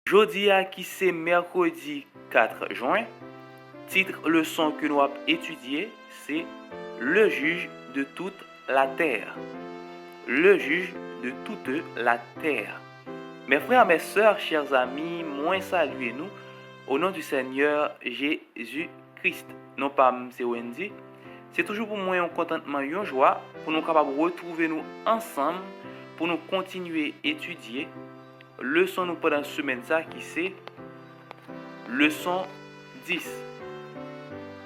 Jodi a qui c'est mercredi 4 juin. Titre leçon que nous avons étudié, c'est le juge de toute la terre. Le juge de toute la terre. Mes frères, mes sœurs, chers amis, moi saluez nous au nom du Seigneur Jésus-Christ. Non pas c'est Wendy. C'est toujours pour moi un contentement, une joie pour nous capables de retrouver nous ensemble pour nous continuer à étudier leçon nous pendant cette semaine ça qui c'est leçon 10.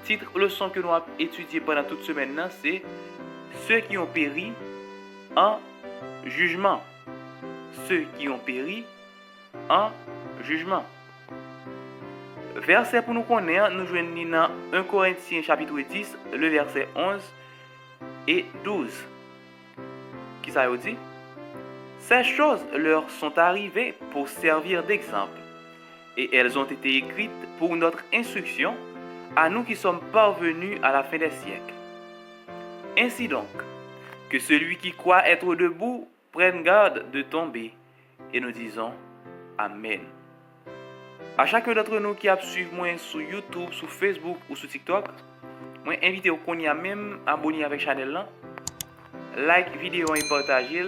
Titre leçon que nous avons étudié pendant toute semaine là, c'est ceux qui ont péri en jugement. Ceux qui ont péri en jugement. Verset pour nous connaître, nous joignons dans 1 Corinthiens chapitre 10, le verset 11 et 12. Qui ça veut dire? Ces choses leur sont arrivées pour servir d'exemple, et elles ont été écrites pour notre instruction, à nous qui sommes parvenus à la fin des siècles. Ainsi donc, que celui qui croit être debout prenne garde de tomber, et nous disons Amen. À chacun d'entre nous qui a suivi moi sur YouTube, sur Facebook ou sur TikTok, moi invite au qu'on y a même abonné avec la chaîne là, like vidéo et partager,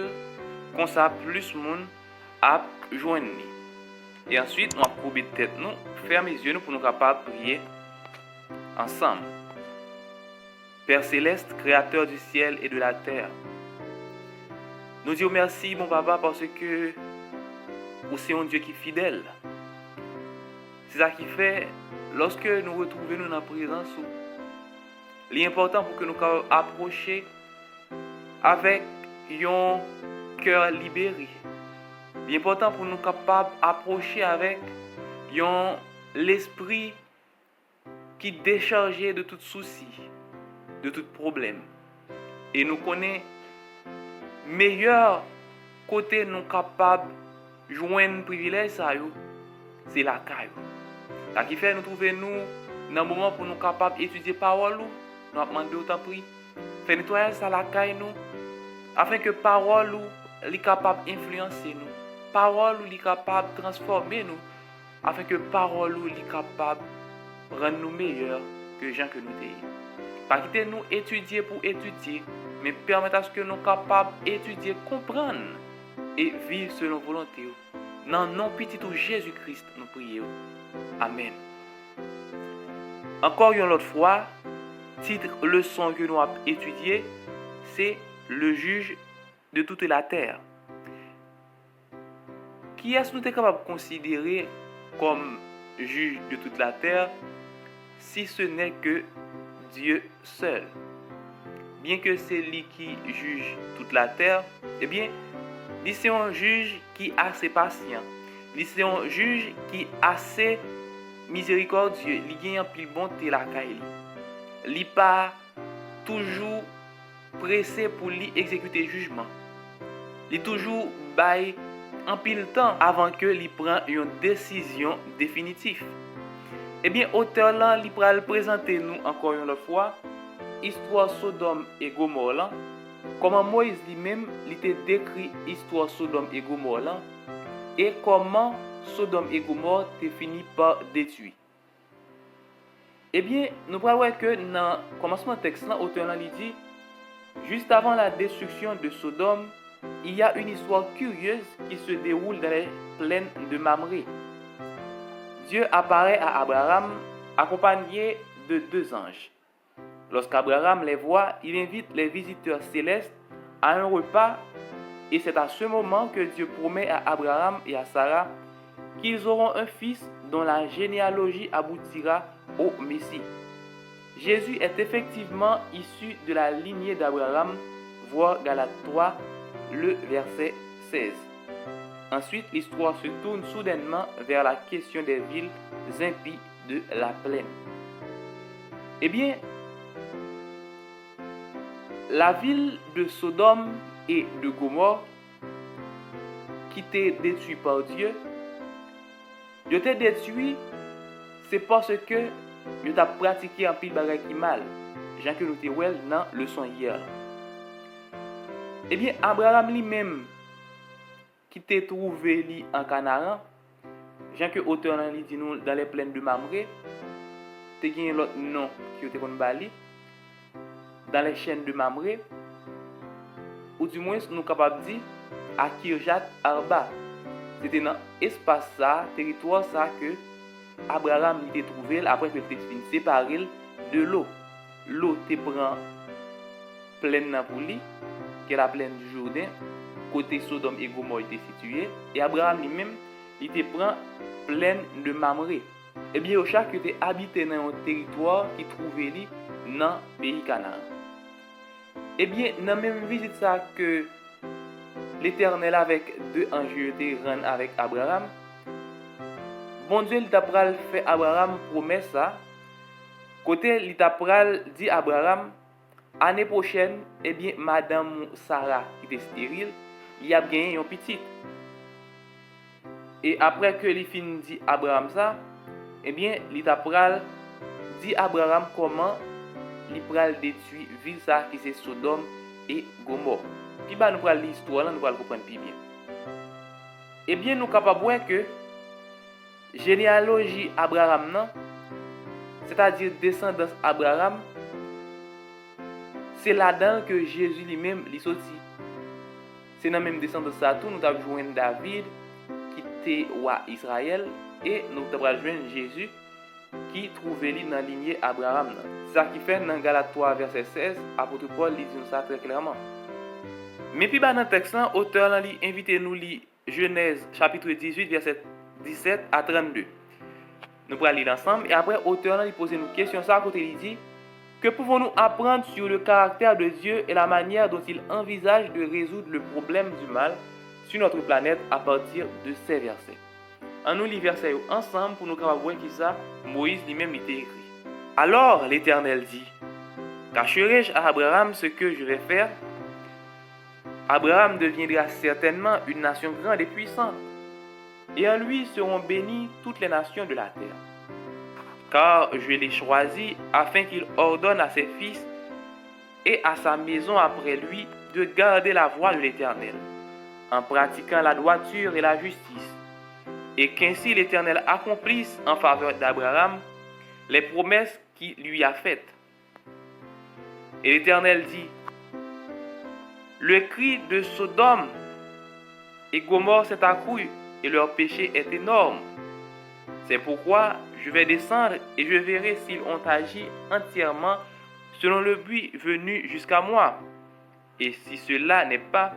comme ça plus monde a joindre. Et ensuite, on va couper de tête nous, fermer les yeux pour nous capables de prier ensemble. Père céleste, créateur du ciel et de la terre, nous disons merci mon papa parce que vous c'est un Dieu qui est fidèle. C'est ça qui fait, lorsque nous retrouvons nous dans la présence, l'important pour que nous puissions approcher avec un cœur libéré. L'important pour nous capables d'approcher avec l'esprit qui est déchargé de tout souci, de tout problème. Et nous connaissons meilleur côté nous capables de joindre privilège, c'est la caille. Ça qui fait nous trouver nous dans un moment pour nous capables d'étudier la parole, nous avons demandé autant prix. Faire nettoyer ça la caille nous, afin que la parole soit capable d'influencer nous. La parole soit capable de transformer nous, afin que la parole soit capable de rendre nous meilleurs que les gens que nous sommes. Pas quitter nous étudier pour étudier, mais permettre à ce que nous soyons capables d'étudier, comprendre et vivre selon volonté. Dans le nom petit de Jésus-Christ, nous prions. Amen. Encore une autre fois, titre leçon que nous avons étudié, c'est le juge de toute la terre. Qui est-ce que nous sommes capables de considérer comme juge de toute la terre si ce n'est que Dieu seul? Bien que c'est lui qui juge toute la terre, eh bien, c'est un juge qui est assez patient. C'est un juge qui est assez miséricordieux. Il a un pile bonté la caille. Il n'est pas toujours pressé pour lui exécuter le jugement. Il est toujours bail en pile temps avant que lui prenne une décision définitive. Eh bien, auteur là, il va présenter nous encore une fois histoire Sodome et Gomorrhe. Comment Moïse lui-même il décrit l'histoire Sodome et Gomorrhe et comment Sodome et Gomorrhe étaient fini par détruire. Eh bien, nous pouvons voir que dans le commencement du texte, l'auteur dit juste avant la destruction de Sodome, il y a une histoire curieuse qui se déroule dans les plaines de Mamré. Dieu apparaît à Abraham accompagné de 2 anges. Lorsqu'Abraham les voit, il invite les visiteurs célestes à un repas et c'est à ce moment que Dieu promet à Abraham et à Sarah qu'ils auront un fils dont la généalogie aboutira au Messie. Jésus est effectivement issu de la lignée d'Abraham, voir Galates 3, le verset 16. Ensuite, l'histoire se tourne soudainement vers la question des villes impies de la plaine. Eh bien, la ville de Sodome et de Gomorrhe, qui était détruite par Dieu, ils étaient détruits, c'est parce que ils ont pratiqué un pile bagage qui mal. Jean que nous te well dans le leçon hier. Eh bien, Abraham lui-même, qui t'a trouvé en Canaan, Jean que auteur nan li dit nous dans les plaines de Mamré, te gen l'autre nom qui était kon bali dans les chaînes de Mamré, ou du moins nous capable dire à Kirjat Arba. C'était dans espace ça, territoire ça que Abraham il était trouvé après que il fin séparé de l'eau. L'eau te prend plaine pour lui, qui est la plaine du Jourdain, côté Sodome et Gomorrhe était situé, et Abraham lui-même il te prend plaine de Mamré. Et bien au chaque était habité dans un territoire qui trouvait lui dans le pays Canaan. Et bien dans même visite ça que l'Éternel avec deux anges était rendu avec Abraham, bon Dieu il t'a pral fait Abraham promesse ça. Côté il t'a pral dit Abraham année prochaine, eh bien madame Sarah qui était stérile, il a gagné un petit. Et après que il fin dit Abraham ça, eh bien il t'a pral dit Abraham comment il pral détruire ville ça qui c'est Sodome et Gomorrhe. Puis bah nous pral l'histoire là, nous pral comprendre plus bien. Eh bien nous capable voir que généalogie Abraham non, c'est-à-dire descendance Abraham, c'est là-dedans que Jésus lui-même est sorti. C'est dans même descendance ça tout nous avons joindre David qui était roi Israël et nous avons joindre Jésus qui trouvait lui dans la lignée Abraham. C'est ça qui fait dans Galates 3 verset 16, apôtre Paul dit ça très clairement. Mais puis dans le texte là, auteur là li invite nous lire Genèse chapitre 18 verset 17 à 32. Nous allons lire ensemble et après auteur là il pose une question ça à côté il dit que pouvons-nous apprendre sur le caractère de Dieu et la manière dont il envisage de résoudre le problème du mal sur notre planète à partir de ces versets. En nous lit versets ensemble pour nous voir qui ça Moïse lui-même était écrit. Alors l'Éternel dit: cacherai-je à Abraham ce que je vais faire? Abraham deviendra certainement une nation grande et puissante, et en lui seront bénies toutes les nations de la terre. Car je l'ai choisi afin qu'il ordonne à ses fils et à sa maison après lui de garder la voie de l'Éternel, en pratiquant la droiture et la justice, et qu'ainsi l'Éternel accomplisse en faveur d'Abraham les promesses qu'il lui a faites. Et l'Éternel dit: le cri de Sodome et Gomorrhe s'est accru, et leur péché est énorme. C'est pourquoi je vais descendre et je verrai s'ils ont agi entièrement selon le but venu jusqu'à moi. Et si cela n'est pas,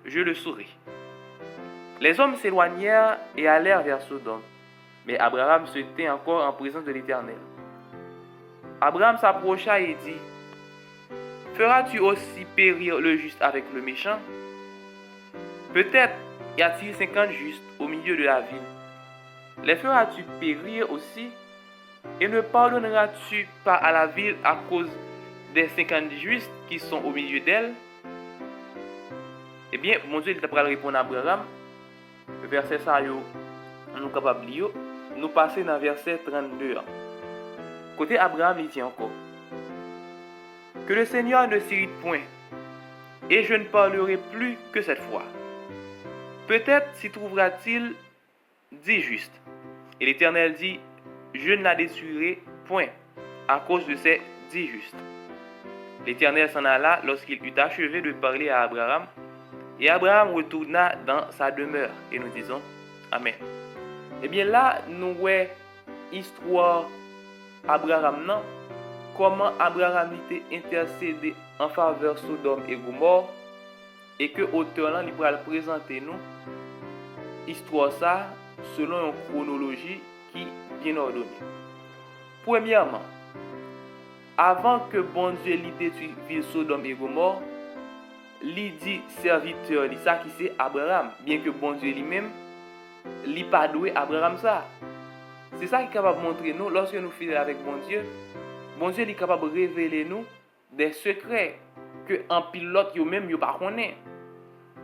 je le saurai. Les hommes s'éloignèrent et allèrent vers Sodome, mais Abraham se tint encore en présence de l'Éternel. Abraham s'approcha et dit: feras-tu aussi périr le juste avec le méchant? Peut-être y a-t-il 50 justes au milieu de la ville. Les feras-tu périr aussi? Et ne pardonneras-tu pas à la ville à cause des 50 justes qui sont au milieu d'elle? Eh bien, mon Dieu, il t'a pas répondre à Abraham. Verset ça, nous capable de lire. Nous passer dans verset 32. Côté Abraham, il dit encore: que le Seigneur ne s'irrite point, et je ne parlerai plus que cette fois. Peut-être s'y trouvera-t-il 10 justes. Et l'Éternel dit: je ne la détruirai point à cause de ces 10 justes. L'Éternel s'en alla lorsqu'il eut achevé de parler à Abraham, et Abraham retourna dans sa demeure. Et nous disons Amen. Eh bien là, nous voyons l'histoire Abraham, non? Comment Abraham était intercédé en faveur de Sodome et Gomorrhe, et que l'auteur là, il va présenter nous histoire ça selon une chronologie qui est bien ordonnée. Premièrement, avant que bon Dieu lui détruise ville Sodome et Gomorrhe, il dit serviteur, il ça qui c'est Abraham, bien que bon Dieu lui-même lui pas doué Abraham ça. C'est ça qui est capable de montrer nous lorsque nous fidèles avec bon Dieu est capable de révéler nous des secrets que en pilote yo même yo pas connaît.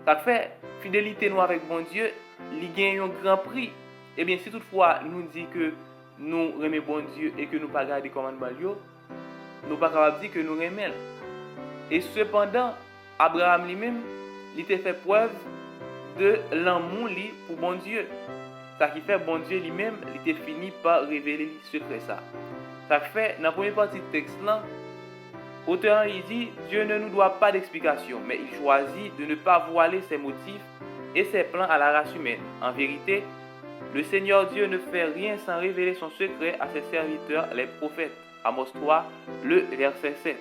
Ça fait fidélité nous avec bon Dieu, il gagne un grand prix. Et bien si toutefois nous dit que nous aimons bon Dieu et que nous pas garder commandement yo, nous pas capable dire que nous aimons. Et cependant, Abraham lui-même, il a fait preuve de l'amour pour bon Dieu. ça qui fait bon Dieu lui-même, il était fini par révéler le secret ça. Ça fait, dans la première partie du texte là, l'auteur il dit, Dieu ne nous doit pas d'explication, mais il choisit de ne pas voiler ses motifs et ses plans à la race humaine. En vérité, le Seigneur Dieu ne fait rien sans révéler son secret à ses serviteurs, les prophètes. Amos 3, le verset 7.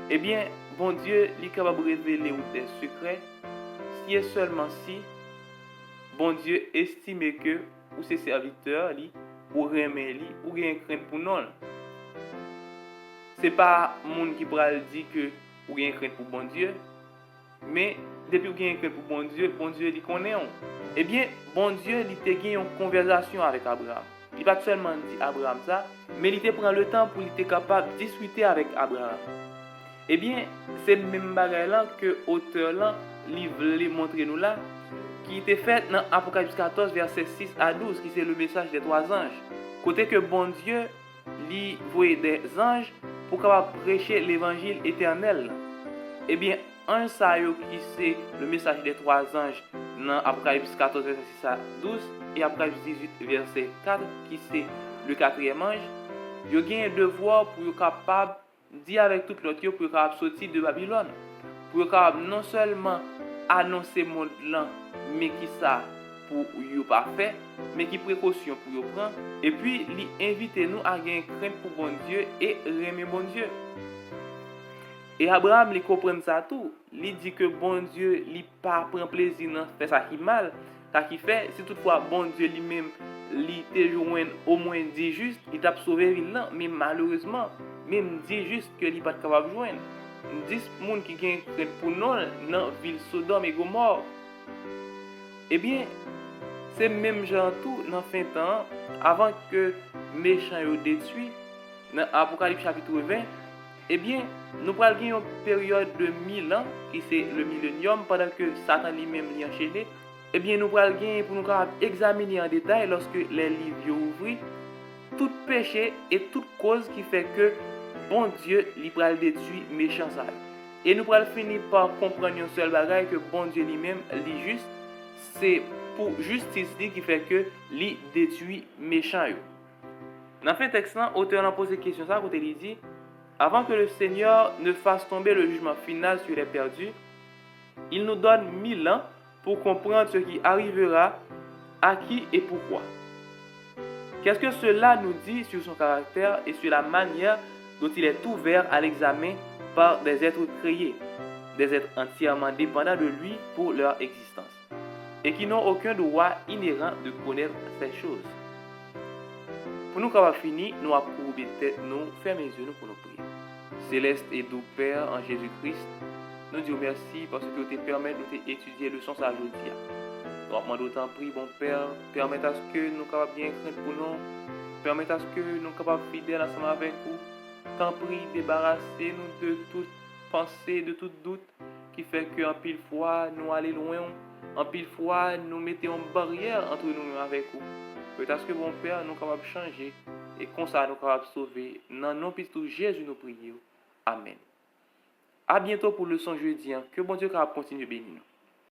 Eh bien, bon Dieu est capable de révéler des secrets si et seulement si bon Dieu estime que ou ses serviteurs ou remet ou gagne crainte pour nous. C'est pas monde qui pourra dire que ou gagne crainte pour bon Dieu, mais depuis ou gagne crainte pour bon Dieu il connaît. Eh bien, bon Dieu il te gagne une conversation avec Abraham. Il pas seulement dit Abraham ça, mais il te prend le temps pour être capable de discuter avec Abraham. Eh bien, c'est le même bagage là que l'auteur là voulait montrer nous là, qui était fait dans Apocalypse 14 verset 6 à 12, qui c'est le message des trois anges. Côté que bon Dieu lui voyait des anges pour capable prêcher l'évangile éternel. Eh bien, un ça qui c'est le message des trois anges dans Apocalypse 14 verset 6 à 12 et Apocalypse 18 verset 4 qui c'est le quatrième ange, il a un devoir pour être capable dire avec tout l'autre pour capable sortir de Babylone, pour capable non seulement annoncer monde là, mais qui ça pour yo pas fait, mais qui précaution pour yo prendre, et puis il invite nous à gagner crainte pour bon Dieu et aimer bon Dieu. Et Abraham il comprend ça tout, il dit que bon Dieu il pas prend plaisir dans faire ça qui mal, ça qui fait si toutefois bon Dieu lui-même il te joint au moins 10 juste, il t'a sauvé ville là, mais malheureusement même 10 juste que il pas capable de joindre. 10 personnes qui gagnent pour nous dans la ville Sodome et Gomorrhe. Eh bien, c'est même genre tout dans fin de temps, avant que méchants soient détruits, dans Apocalypse chapitre 20, eh bien, nous allons gagner une période de 1000 ans, qui c'est le millénium, pendant que Satan lui-même l'y enchaîné. Eh bien, nous allons gagner pour nous examiner en détail, lorsque les livres ouvrent, tout péché et toute cause qui fait que bon Dieu lui pral détruire méchant ça. Et nous pral finir par comprendre un seul bagage que bon Dieu lui-même lui juste, c'est pour justice qui fait que lui détruit méchant yo. Dans fin texte là, auteur a posé question ça côté il dit avant que le Seigneur ne fasse tomber le jugement final sur les perdus, il nous donne 1000 ans pour comprendre ce qui arrivera, à qui et pourquoi. Qu'est-ce que cela nous dit sur son caractère et sur la manière dont il est ouvert à l'examen par des êtres créés, des êtres entièrement dépendants de lui pour leur existence, et qui n'ont aucun droit inhérent de connaître ces choses. Pour nous avoir fini, nous avons courbé tête, nous fermer les yeux pour nous prier. Céleste et doux Père en Jésus-Christ, nous disons merci parce que tu te permets de étudier le sens aujourd'hui. Nous demandons d'autant prie, bon Père, permette à ce que nous soyons bien craints pour nous, permette à ce que nous soyons fidèles ensemble avec vous. T'en prie, débarrassez-nous de toute pensée, de tout doute qui fait qu'en pile fois nous allons loin, en pile fois nous mettons une barrière entre nous avec vous. Peut-être que bon Père, nous sommes capables de changer et comme ça nous sommes capables de sauver. Dans nom de Jésus nous prions. Amen. À bientôt pour le son jeudi. Que bon Dieu continue de bénir nous.